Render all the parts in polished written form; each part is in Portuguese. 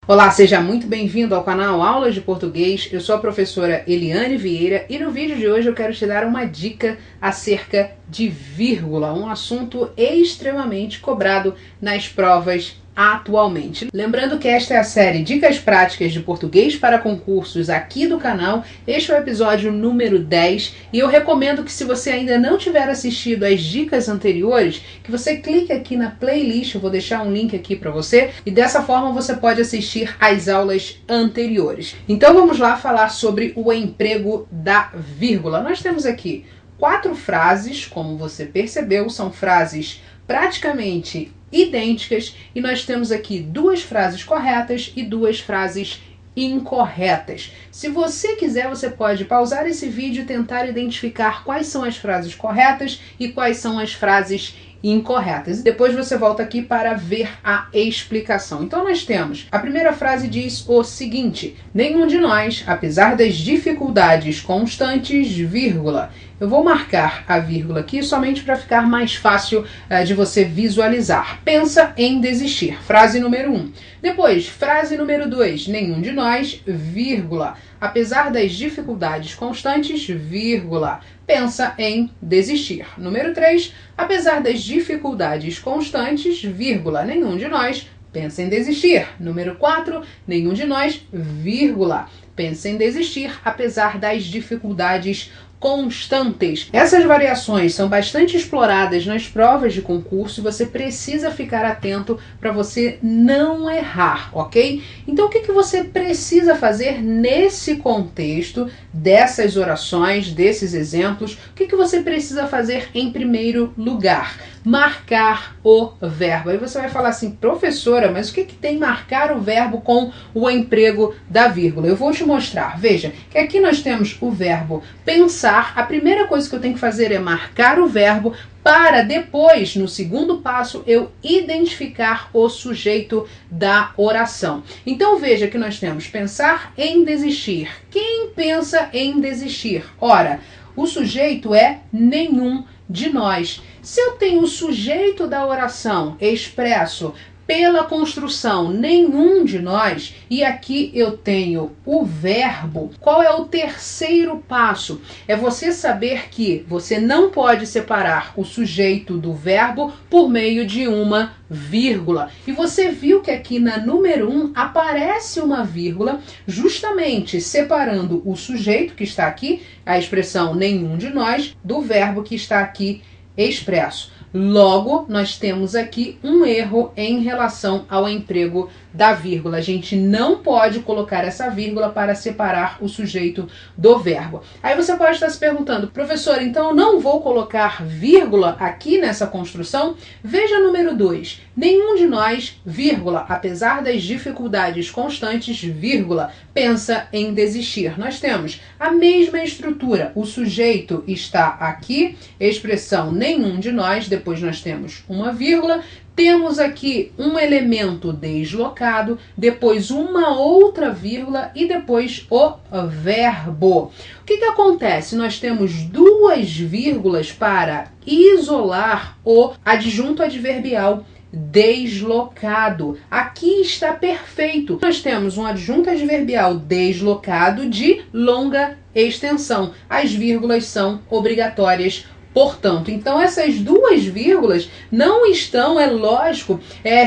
Olá, seja muito bem-vindo ao canal Aulas de Português. Eu sou a professora Eliane Vieira e no vídeo de hoje eu quero te dar uma dica acerca de vírgula, um assunto extremamente cobrado nas provas atualmente. Lembrando que esta é a série Dicas Práticas de Português para Concursos aqui do canal. Este é o episódio número 10 e eu recomendo que, se você ainda não tiver assistido às dicas anteriores, que você clique aqui na playlist, eu vou deixar um link aqui para você, e dessa forma você pode assistir às aulas anteriores. Então vamos lá falar sobre o emprego da vírgula. Nós temos aqui 4 frases, como você percebeu, são frases praticamente idênticas, e nós temos aqui 2 frases corretas e 2 frases incorretas. Se você quiser, você pode pausar esse vídeo e tentar identificar quais são as frases corretas e quais são as frases incorretas. E depois você volta aqui para ver a explicação. Então nós temos, a primeira frase diz o seguinte: nenhum de nós, apesar das dificuldades constantes, vírgula. Eu vou marcar a vírgula aqui somente para ficar mais fácil de você visualizar. Pensa em desistir. Frase número 1. Depois, frase número 2. Nenhum de nós, vírgula. Apesar das dificuldades constantes, vírgula. Pensa em desistir. Número 3. Apesar das dificuldades constantes, vírgula. Nenhum de nós pensa em desistir. Número 4. Nenhum de nós, vírgula. Pensa em desistir apesar das dificuldades constantes. Essas variações são bastante exploradas nas provas de concurso e você precisa ficar atento para você não errar, ok? Então o que você precisa fazer nesse contexto dessas orações, desses exemplos? O que você precisa fazer em primeiro lugar? Marcar o verbo. Aí você vai falar assim: professora, mas o que tem marcar o verbo com o emprego da vírgula? Eu vou te mostrar. Veja que aqui nós temos o verbo pensar. A primeira coisa que eu tenho que fazer é marcar o verbo para depois, no segundo passo, eu identificar o sujeito da oração. Então veja que nós temos pensar em desistir. Quem pensa em desistir? Ora, o sujeito é nenhum de nós. Se eu tenho o sujeito da oração expresso pela construção nenhum de nós, e aqui eu tenho o verbo, qual é o terceiro passo? É você saber que você não pode separar o sujeito do verbo por meio de uma vírgula. E você viu que aqui na número 1 aparece uma vírgula, justamente separando o sujeito que está aqui, a expressão nenhum de nós, do verbo que está aqui expresso. Logo, nós temos aqui um erro em relação ao emprego da vírgula. A gente não pode colocar essa vírgula para separar o sujeito do verbo. Aí você pode estar se perguntando: professor, então eu não vou colocar vírgula aqui nessa construção? Veja número 2. Nenhum de nós, vírgula, apesar das dificuldades constantes, vírgula, pensa em desistir. Nós temos a mesma estrutura. O sujeito está aqui, expressão nenhum de nós, depois nós temos uma vírgula, temos aqui um elemento deslocado, depois uma outra vírgula e depois o verbo. O que acontece? Nós temos 2 vírgulas para isolar o adjunto adverbial deslocado. Aqui está perfeito. Nós temos um adjunto adverbial deslocado de longa extensão. As vírgulas são obrigatórias. Portanto, então essas 2 vírgulas não estão, é lógico,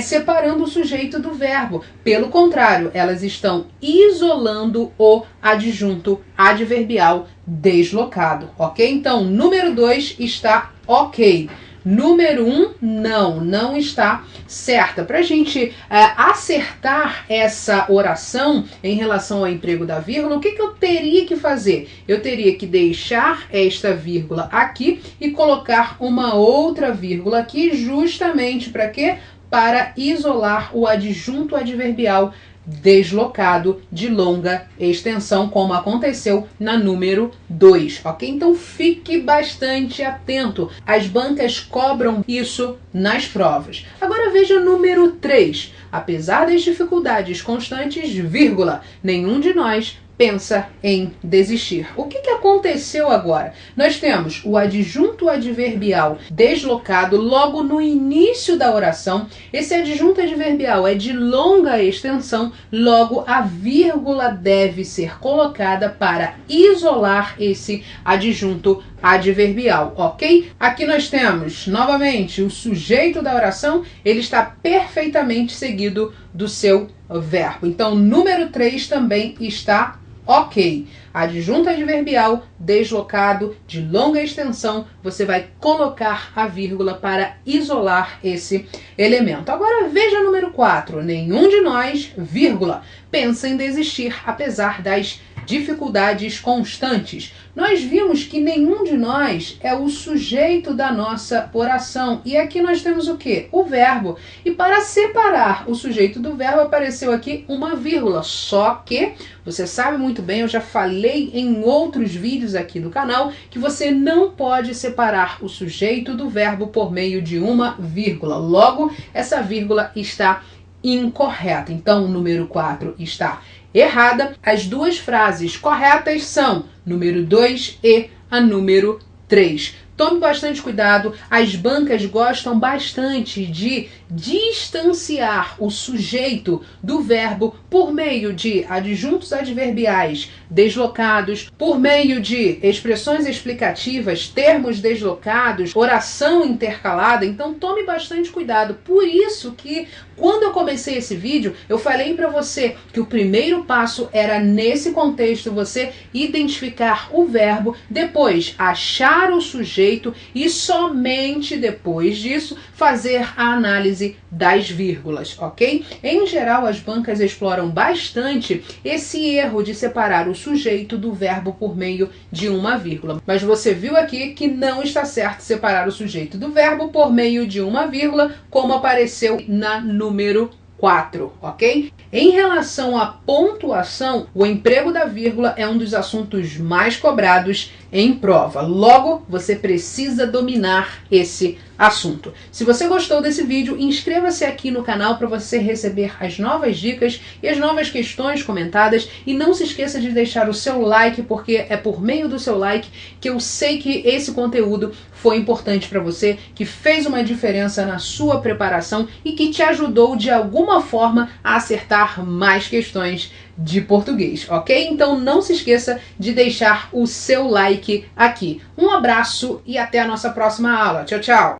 separando o sujeito do verbo. Pelo contrário, elas estão isolando o adjunto adverbial deslocado, ok? Então, número 2 está ok. Número 1, não está certa. Para a gente acertar essa oração em relação ao emprego da vírgula, o que eu teria que fazer? Eu teria que deixar esta vírgula aqui e colocar uma outra vírgula aqui, justamente para quê? Para isolar o adjunto adverbial deslocado de longa extensão, como aconteceu na número 2, ok? Então fique bastante atento. As bancas cobram isso nas provas. Agora veja o número 3. Apesar das dificuldades constantes, vírgula, nenhum de nós pensa em desistir. O que aconteceu agora? Nós temos o adjunto adverbial deslocado logo no início da oração. Esse adjunto adverbial é de longa extensão, logo a vírgula deve ser colocada para isolar esse adjunto adverbial, ok? Aqui nós temos, novamente, o sujeito da oração, ele está perfeitamente seguido do seu verbo. Então, número 3 também está ok. Adjunto adverbial deslocado de longa extensão, você vai colocar a vírgula para isolar esse elemento. Agora veja número 4. Nenhum de nós, vírgula, pensa em desistir apesar das dificuldades constantes. Nós vimos que nenhum de nós é o sujeito da nossa oração. E aqui nós temos o quê? O verbo. E para separar o sujeito do verbo apareceu aqui uma vírgula. Só que, você sabe muito bem, eu já falei em outros vídeos aqui do canal, que você não pode separar o sujeito do verbo por meio de uma vírgula. Logo, essa vírgula está incorreta. Então, o número 4 está errada. As duas frases corretas são número 2 e a número 3. Tome bastante cuidado, as bancas gostam bastante de distanciar o sujeito do verbo por meio de adjuntos adverbiais deslocados, por meio de expressões explicativas, termos deslocados, oração intercalada. Então tome bastante cuidado. Por isso que quando eu comecei esse vídeo, eu falei para você que o primeiro passo era, nesse contexto, você identificar o verbo, depois achar o sujeito e somente depois disso fazer a análise das vírgulas, ok? Em geral, as bancas exploram bastante esse erro de separar o sujeito do verbo por meio de uma vírgula. Mas você viu aqui que não está certo separar o sujeito do verbo por meio de uma vírgula, como apareceu na número 4, ok? Em relação à pontuação, o emprego da vírgula é um dos assuntos mais cobrados em prova. Logo, você precisa dominar esse assunto. Se você gostou desse vídeo, inscreva-se aqui no canal para você receber as novas dicas e as novas questões comentadas. E não se esqueça de deixar o seu like, porque é por meio do seu like que eu sei que esse conteúdo foi importante para você, que fez uma diferença na sua preparação e que te ajudou de alguma forma a acertar mais questões de português, ok? Então não se esqueça de deixar o seu like aqui. Um abraço e até a nossa próxima aula. Tchau, tchau!